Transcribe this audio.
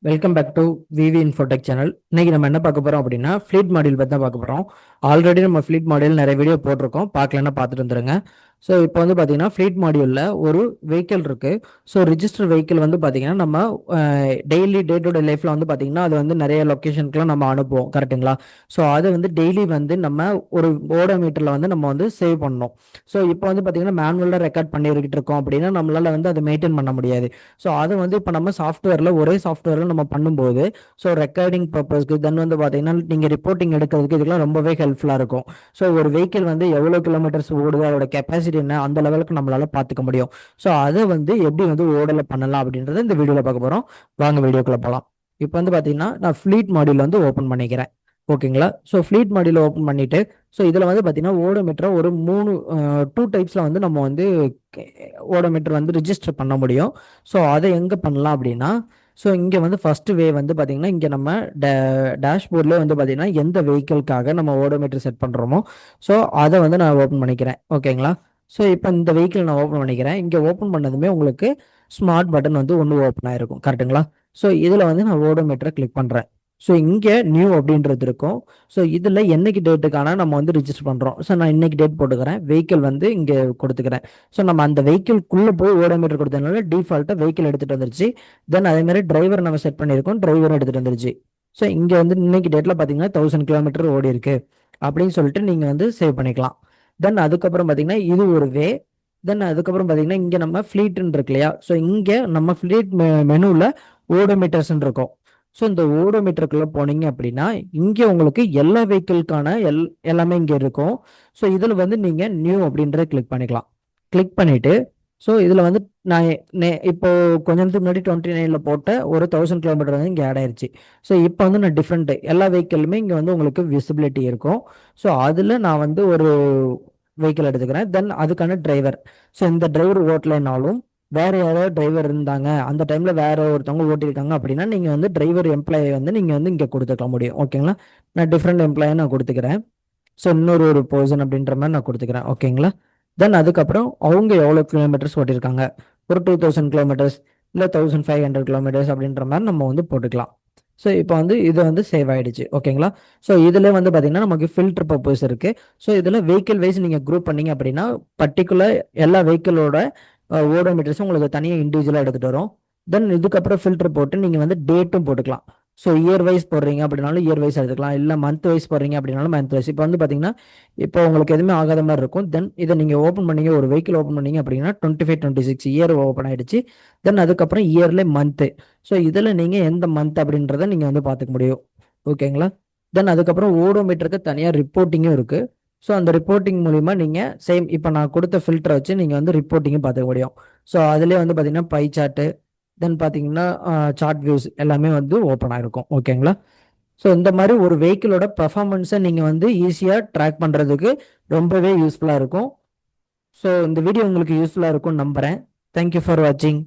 Welcome back to VV Infotech channel. இன்னைக்கு நம்ம என்ன பார்க்க போறோம் அப்படின்னா ஃப்ளீட் மாடியூல் பற்றி தான் பார்க்க போறோம். ஆல்ரெடி நம்ம ஃப்ளீட் மாடியூல் நிறைய வீடியோ போட்டிருக்கோம், பார்க்கலன்னா பார்த்துட்டு வந்துருங்க. ஸோ இப்போ வந்து பார்த்தீங்கன்னா ஃப்ளீட் மாடியூலில் ஒரு வெஹிக்கிள் இருக்கு. ஸோ ரிஜிஸ்டர் வெஹிக்கிள் வந்து பார்த்தீங்கன்னா நம்ம டெய்லி டே டு டே லைஃப்ல வந்து பார்த்தீங்கன்னா அது வந்து நிறைய லொக்கேஷனுக்குலாம் நம்ம அனுப்புவோம், கரெக்ட்டுங்களா? ஸோ அதை வந்து டெய்லி வந்து நம்ம ஒரு ஓடோமீட்டரில் வந்து நம்ம வந்து சேவ் பண்ணணும். ஸோ இப்போ வந்து பார்த்தீங்கன்னா மேனுவலாக ரெக்கார்ட் பண்ணிக்கிட்டு இருக்கோம் அப்படின்னா நம்மளால வந்து அதை மெயின்டைன் பண்ண முடியாது. ஸோ அது வந்து இப்போ நம்ம சாஃப்ட்வேரில் ஒரே சாஃப்ட்வேரில் நம்ம பண்ணும்போது ஸோ ரெக்கார்டிங் பர்பஸ்க்கு தென் வந்து பார்த்தீங்கன்னா நீங்கள் ரிப்போர்ட்டிங் எடுக்கிறதுக்கு இதுக்கெல்லாம் ரொம்பவே ஹெல்ப்ஃபுல்லாக இருக்கும். ஸோ ஒரு வெஹிக்கிள் வந்து எவ்வளோ கிலோமீட்டர்ஸ் ஓடுது, அதோட கெப்பாசிட்டி என்ன, அந்த லெவலுக்கு நம்மளால பார்த்துக்க முடியும். ஸோ அதை வந்து எப்படி வந்து ஓடல பண்ணலாம் அப்படின்றத இந்த வீடியோவில் பார்க்க போகிறோம். வாங்க வீடியோக்குள்ள போகலாம். இப்போ வந்து பார்த்தீங்கன்னா நான் ஃப்ளீட் மாடியூல் வந்து ஓப்பன் பண்ணிக்கிறேன். ஓகேங்களா? ஸோ ஃப்ளீட் மாடியூல் ஓப்பன் பண்ணிட்டு ஸோ இதில் வந்து பார்த்தீங்கன்னா ஓடோமீட்டரை ஒரு டூ டைப்ஸில் வந்து நம்ம வந்து ஓடோமீட்டர் வந்து ரிஜிஸ்டர் பண்ண முடியும். ஸோ அதை எங்கே பண்ணலாம் அப்படின்னா ஸோ இங்கே வந்து ஃபர்ஸ்ட் வே வந்து பார்த்தீங்கன்னா இங்கே நம்ம டேஷ்போர்ட்லேயே வந்து பார்த்தீங்கன்னா எந்த வெஹிக்கிள்காக நம்ம ஓடோமீட்டர் செட் பண்ணுறோமோ ஸோ அதை வந்து நான் ஓப்பன் பண்ணிக்கிறேன். ஓகேங்களா? ஸோ இப்போ இந்த வெஹிக்கிள் நான் ஓப்பன் பண்ணிக்கிறேன். இங்கே ஓப்பன் பண்ணதுமே உங்களுக்கு ஸ்மார்ட் பட்டன் வந்து ஒன்று ஓப்பன் ஆயிருக்கும், கரெக்டுங்களா? ஸோ இதில் வந்து நான் ஓடோமீட்டரை கிளிக் பண்ணுறேன். ஸோ இங்கே நியூ அப்படின்றது இருக்கும். ஸோ இதில் என்னைக்கு டேட்டுக்கான நம்ம வந்து ரிஜிஸ்டர் பண்ணுறோம். ஸோ நான் இன்னைக்கு டேட் போட்டுக்கிறேன், வெஹிக்கிள் வந்து இங்கே கொடுத்துக்கிறேன். ஸோ நம்ம அந்த வெஹிக்கிள்குள்ளே போய் ஓடோமீட்டர் கொடுத்ததுனால டிஃபால்ட்டாக வெஹிக்கிள் எடுத்துகிட்டு வந்துருச்சு. தென் அதே மாதிரி டிரைவர் நம்ம செட் பண்ணியிருக்கோம், டிரைவரும் எடுத்துகிட்டு வந்துருச்சு. ஸோ இங்கே வந்து இன்னைக்கு டேட்டில் பார்த்தீங்கன்னா 1000 கிலோமீட்டர் ஓடி இருக்கு அப்படின்னு சொல்லிட்டு நீங்கள் வந்து சேவ் பண்ணிக்கலாம். தென் அதுக்கப்புறம் பார்த்தீங்கன்னா இது ஒரு வே. தென் அதுக்கப்புறம் பார்த்தீங்கன்னா இங்கே நம்ம ஃப்ளீட்னு இருக்கு இல்லையா? ஸோ இங்கே நம்ம ஃப்ளீட் மெனுவில் ஓடோமீட்டர்ஸ்ன்னு இருக்கும். ஸோ இந்த ஓடோமீட்டருக்குள்ளே போனீங்க அப்படின்னா இங்கே உங்களுக்கு எல்லா வெஹிக்கிள்கான எல்லாமே இங்கே இருக்கும். ஸோ இதில் வந்து நீங்கள் நியூ அப்படின்றத கிளிக் பண்ணிக்கலாம். கிளிக் பண்ணிவிட்டு ஸோ இதில் வந்து நான் இப்போ கொஞ்ச நேரத்துக்கு முன்னாடி 29ல் போட்ட ஒரு 1000 கிலோமீட்டர் வந்து இங்கே ஆட் ஆயிருச்சு. ஸோ இப்போ வந்து நான் டிஃப்ரெண்ட் எல்லா வெஹிக்கிளுமே இங்கே வந்து உங்களுக்கு விசிபிலிட்டி இருக்கும். ஸோ அதில் நான் வந்து ஒரு வெஹிக்கிள் எடுத்துக்கிறேன். தென் அதுக்கான டிரைவர். ஸோ இந்த டிரைவர் ஓட்டலைனாலும் வேற யாராவது டிரைவர் இருந்தாங்க, அந்த டைம்ல வேற ஒருத்தவங்க ஓட்டியிருக்காங்க அப்படின்னா நீங்க வந்து டிரைவர் எம்ப்ளாயை வந்து நீங்க வந்து இங்க கொடுத்துக்க முடியும். ஓகேங்களா? நான் டிஃப்ரெண்ட் எம்ப்ளாயை நான் கொடுத்துக்கிறேன். ஸோ இன்னொரு ஒரு பர்சன் அப்படின்ற மாதிரி நான் கொடுத்துக்கிறேன். ஓகேங்களா? தென் அதுக்கப்புறம் அவங்க எவ்வளோ கிலோமீட்டர்ஸ் ஓட்டியிருக்காங்க, ஒரு 2000 கிலோமீட்டர்ஸ் இல்லை 1500 கிலோமீட்டர்ஸ் அப்படின்ற மாதிரி நம்ம வந்து போட்டுக்கலாம். ஸோ இப்போ வந்து இது வந்து சேவ் ஆயிடுச்சு. ஓகேங்களா? ஸோ இதில் வந்து பார்த்தீங்கன்னா நமக்கு ஃபில்டர் பர்பஸ் இருக்குது. ஸோ இதில் வெஹிக்கிள் வைஸ் நீங்கள் குரூப் பண்ணீங்க அப்படின்னா பர்டிகுலர் எல்லா வெஹிக்கிளோட ஓடோமீட்டர்ஸும் உங்களுக்கு தனியாக இண்டிவிஜுவலாக எடுத்துகிட்டு வரும். தென் இதுக்கப்புறம் ஃபில்டர் போட்டு நீங்கள் வந்து டேட்டும் போட்டுக்கலாம். ஸோ இயர் வைஸ் போடுறீங்க அப்படின்னாலும் இயர் வைஸ் எடுத்துக்கலாம், இல்லை மந்த் வைஸ் போடுறீங்க அப்படின்னாலும் மந்த் வைஸ். இப்போ வந்து பார்த்தீங்கன்னா இப்போ உங்களுக்கு எதுவுமே ஆகாத மாதிரி இருக்கும். தென் இதை நீங்கள் ஓப்பன் பண்ணீங்க, ஒரு வெஹிக்கிள் ஓப்பன் பண்ணீங்க அப்படின்னா 25 26 இயர் ஓப்பன் ஆயிடுச்சு. தென் அதுக்கப்புறம் இயர்ல மந்த்து. ஸோ இதில் நீங்கள் எந்த மந்த் அப்படின்றத நீங்கள் வந்து பார்த்துக்க முடியும். ஓகேங்களா? தென் அதுக்கப்புறம் ஓடோமீட்டருக்கு தனியாக ரிப்போர்ட்டிங்கும் இருக்குது. ஸோ அந்த ரிப்போர்ட்டிங் மூலிமா நீங்கள் சேம் இப்போ நான் கொடுத்த ஃபில்டரை வச்சு நீங்கள் வந்து ரிப்போர்ட்டிங்கும் பார்த்துக்க முடியும். ஸோ அதிலே வந்து பார்த்தீங்கன்னா பை சார்ட்டு, தென் பார்த்தீங்கன்னா சார்ட் வியூஸ் எல்லாமே வந்து ஓப்பன் ஆகிருக்கும். ஓகேங்களா? ஸோ இந்த மாதிரி ஒரு வெஹிக்கிளோட பர்ஃபார்மன்ஸை நீங்கள் வந்து ஈஸியாக ட்ராக் பண்ணுறதுக்கு ரொம்பவே யூஸ்ஃபுல்லாக இருக்கும். ஸோ இந்த வீடியோ உங்களுக்கு யூஸ்ஃபுல்லாக இருக்கும்னு நம்புகிறேன். தேங்க்யூ ஃபார் வாட்சிங்.